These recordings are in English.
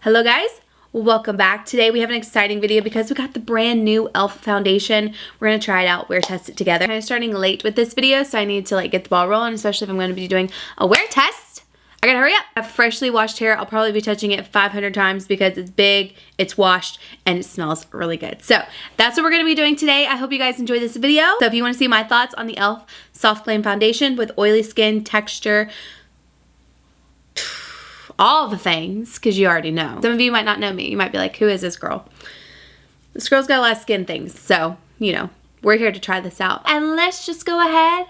Hello guys, welcome back. Today we have an exciting video because we got the brand new e.l.f. foundation. We're going to try it out, wear test it together. I'm kind of starting late with this video, so I need to get the ball rolling, especially if I'm going to be doing a wear test. I gotta hurry up. I have freshly washed hair. I'll probably be touching it 500 times because it's big, it's washed, and it smells really good. So that's what we're gonna be doing today. I hope you guys enjoy this video. So if you want to see my thoughts on the e.l.f. Soft Glam Foundation with oily skin, texture, all the things, because you already know. Some of you might not know me. You might be like, who is this girl? This girl's got a lot of skin things. So, you know, we're here to try this out. And let's just go ahead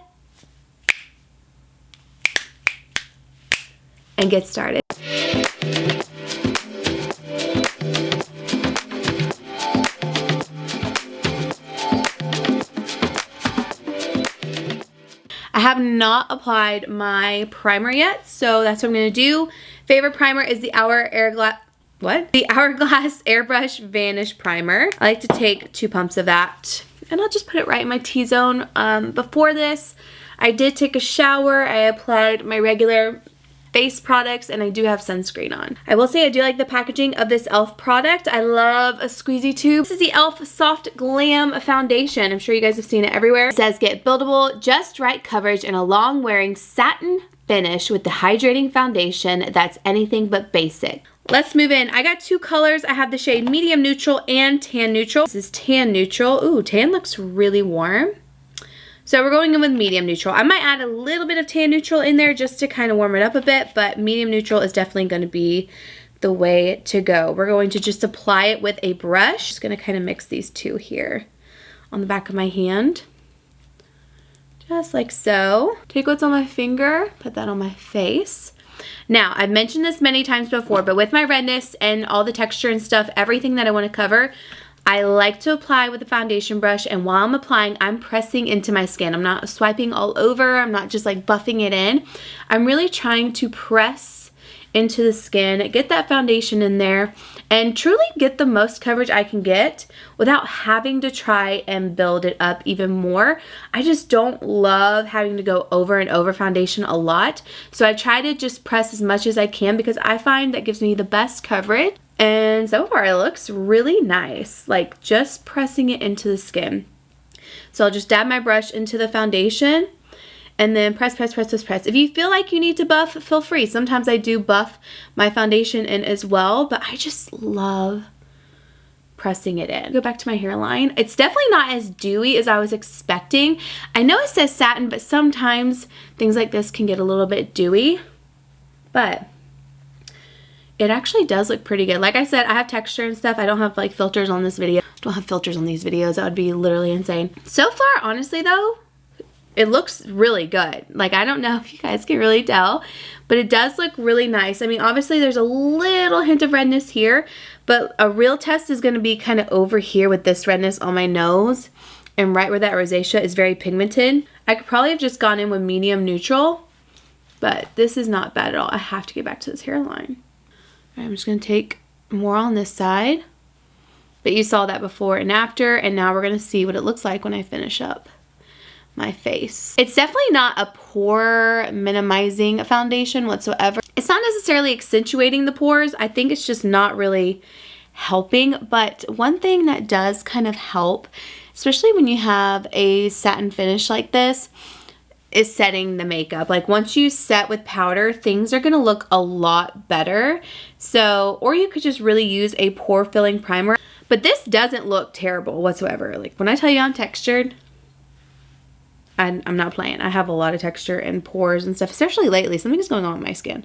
and get started. I have not applied my primer yet, so that's what I'm going to do. Favorite primer is the Hourglass Airbrush Vanish Primer. I like to take 2 pumps of that, and I'll just put it right in my T-zone. Before this, I did take a shower. I applied my regular face products, and I do have sunscreen on. I will say I do like the packaging of this e.l.f. product. I love a squeezy tube. This is the e.l.f. Soft Glam Foundation. I'm sure you guys have seen it everywhere. It says get buildable, just right coverage, and a long wearing satin finish with the hydrating foundation that's anything but basic. Let's move in. I got 2 colors. I have the shade medium neutral and tan neutral. This is tan neutral. Ooh, tan looks really warm. So we're going in with medium neutral. I might add a little bit of tan neutral in there just to kind of warm it up a bit, but medium neutral is definitely going to be the way to go. We're going to just apply it with a brush. Just going to kind of mix these 2 here on the back of my hand. Just like so. Take what's on my finger, put that on my face. Now, I've mentioned this many times before, but with my redness and all the texture and stuff, everything that I want to cover, I like to apply with a foundation brush, and while I'm applying, I'm pressing into my skin. I'm not swiping all over. I'm not just buffing it in. I'm really trying to press into the skin, get that foundation in there, and truly get the most coverage I can get without having to try and build it up even more. I just don't love having to go over and over foundation a lot. So I try to just press as much as I can because I find that gives me the best coverage. And so far it looks really nice, just pressing it into the skin. So I'll just dab my brush into the foundation and then press, press, press, press, press. If you feel like you need to buff, feel free. Sometimes I do buff my foundation in as well, but I just love pressing it in. Go back to my hairline. It's definitely not as dewy as I was expecting. I know it says satin, but sometimes things like this can get a little bit dewy, but it actually does look pretty good. Like I said, I have texture and stuff. I don't have filters on this video. Don't have filters on these videos. That would be literally insane. So far, honestly though, it looks really good. I don't know if you guys can really tell, but it does look really nice. I mean, obviously there's a little hint of redness here, but a real test is going to be kind of over here with this redness on my nose and right where that rosacea is very pigmented. I could probably have just gone in with medium neutral, but this is not bad at all. I have to get back to this hairline. I'm just going to take more on this side, but you saw that before and after, and now we're going to see what it looks like when I finish up my face. It's definitely not a pore minimizing foundation whatsoever. It's not necessarily accentuating the pores. I think it's just not really helping, but one thing that does kind of help, especially when you have a satin finish like this, is setting the makeup. Once you set with powder, things are gonna look a lot better. So, or you could just really use a pore filling primer. But this doesn't look terrible whatsoever. When I tell you I'm textured, I'm not playing. I have a lot of texture and pores and stuff, especially lately. Something's going on with my skin.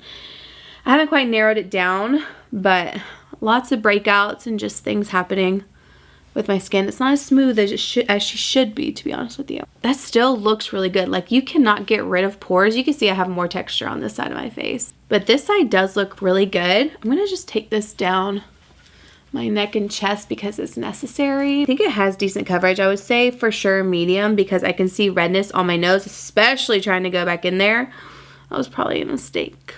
I haven't quite narrowed it down, but lots of breakouts and just things happening with my skin. It's not as smooth as she should be, to be honest with you. That still looks really good. You cannot get rid of pores. You can see I have more texture on this side of my face, but this side does look really good. I'm gonna just take this down my neck and chest because it's necessary. I think it has decent coverage. I would say for sure medium because I can see redness on my nose, especially trying to go back in there. That was probably a mistake.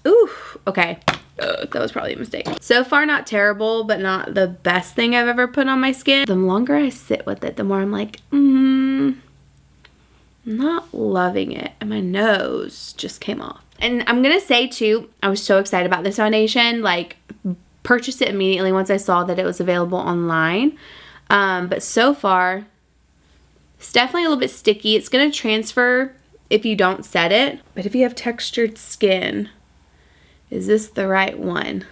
Ooh, okay. That was probably a mistake. So far, not terrible, but not the best thing I've ever put on my skin. The longer I sit with it, the more I'm like, not loving it. And my nose just came off. And I'm gonna say too, I was so excited about this foundation, like purchased it immediately once I saw that it was available online. But so far, it's definitely a little bit sticky. It's gonna transfer if you don't set it. But if you have textured skin, is this the right one?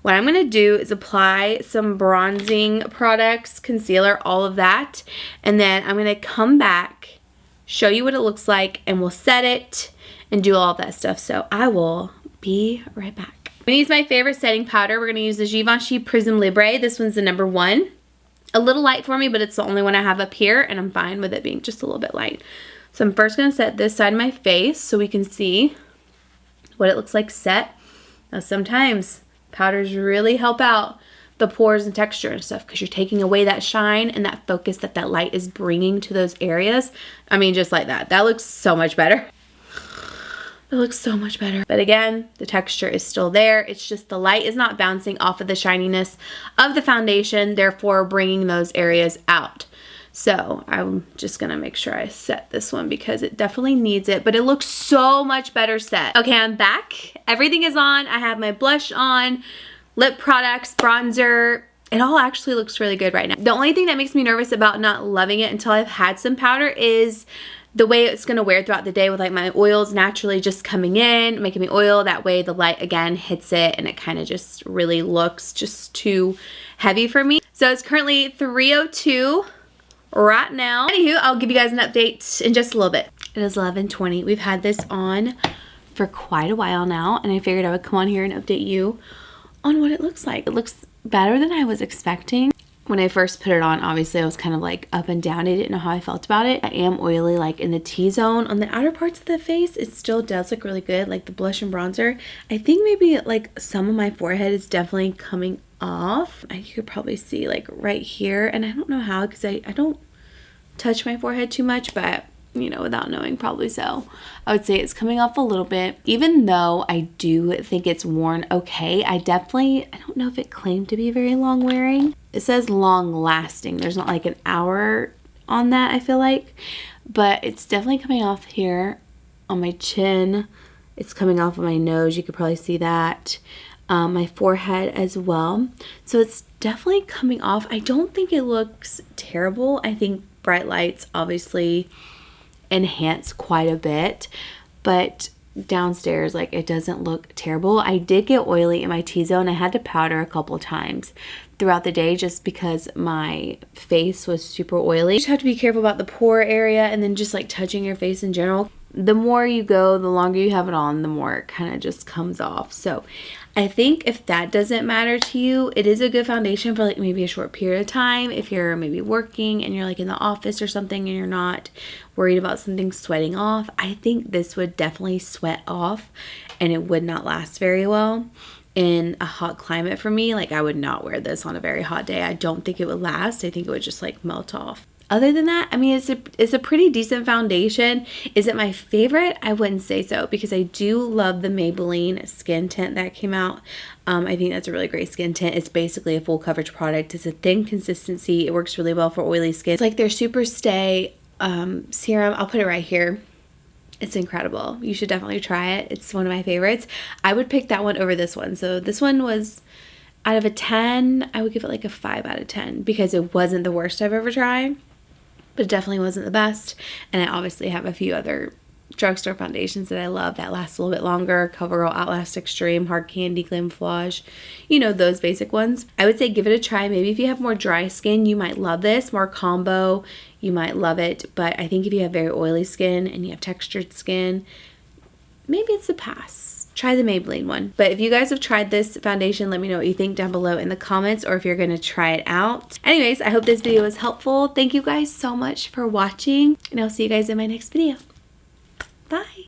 What I'm gonna do is apply some bronzing products, concealer, all of that. And then I'm gonna come back, show you what it looks like, and we'll set it and do all of that stuff. So I will be right back. I'm gonna use my favorite setting powder. We're gonna use the Givenchy Prism Libre. This one's the number 1. A little light for me, but it's the only one I have up here, and I'm fine with it being just a little bit light. So I'm first gonna set this side of my face so we can see what it looks like set. Now sometimes powders really help out the pores and texture and stuff because you're taking away that shine and that focus that that light is bringing to those areas. I mean, just like that. That looks so much better. It looks so much better. But again, the texture is still there. It's just the light is not bouncing off of the shininess of the foundation, therefore bringing those areas out. So I'm just gonna make sure I set this one because it definitely needs it, but it looks so much better set. Okay, I'm back. Everything is on. I have my blush on, lip products, bronzer. It all actually looks really good right now. The only thing that makes me nervous about not loving it until I've had some powder is the way it's gonna wear throughout the day with like my oils naturally just coming in, making me oil. That way the light again hits it and it kind of just really looks just too heavy for me. So it's currently 3:02 right now. Anywho, I'll give you guys an update in just a little bit. It is 11:20. We've had this on for quite a while now, and I figured I would come on here and update you on what it looks like. It looks better than I was expecting. When I first put it on, obviously I was kind of like up and down. I didn't know how I felt about it. I am oily like in the T-zone. On the outer parts of the face, it still does look really good, like the blush and bronzer. I think maybe like some of my forehead is definitely coming off. You could probably see like right here, and I don't know how because I don't touch my forehead too much, but you know, without knowing, probably so. I would say it's coming off a little bit. Even though I do think it's worn okay, I don't know if it claimed to be very long wearing. It says long lasting. There's not like an hour on that, I feel like. But it's definitely coming off here on my chin. It's coming off of my nose. You could probably see that. My forehead as well. So it's definitely coming off. I don't think it looks terrible. I think bright lights obviously enhance quite a bit, but downstairs like it doesn't look terrible. I did get oily in my T-zone. I had to powder a couple times throughout the day just because my face was super oily. You just have to be careful about the pore area and then just like touching your face in general. The more you go, the longer you have it on, the more it kind of just comes off. So I think if that doesn't matter to you, it is a good foundation for like maybe a short period of time. If you're maybe working and you're like in the office or something and you're not worried about something sweating off, I think this would definitely sweat off and it would not last very well in a hot climate for me. Like I would not wear this on a very hot day. I don't think it would last. I think it would just like melt off. Other than that, I mean, it's a pretty decent foundation. Is it my favorite? I wouldn't say so because I do love the Maybelline skin tint that came out. I think that's a really great skin tint. It's basically a full coverage product. It's a thin consistency. It works really well for oily skin. It's like their Super Stay serum. I'll put it right here. It's incredible. You should definitely try it. It's one of my favorites. I would pick that one over this one. So this one was, out of a 10, I would give it like a 5 out of 10 because it wasn't the worst I've ever tried. But it definitely wasn't the best. And I obviously have a few other drugstore foundations that I love that last a little bit longer. CoverGirl, Outlast Extreme, Hard Candy, Glamflage. You know, those basic ones. I would say give it a try. Maybe if you have more dry skin, you might love this. More combo, you might love it. But I think if you have very oily skin and you have textured skin, maybe it's a pass. Try the Maybelline one. But if you guys have tried this foundation, let me know what you think down below in the comments or if you're going to try it out. Anyways, I hope this video was helpful. Thank you guys so much for watching and I'll see you guys in my next video. Bye.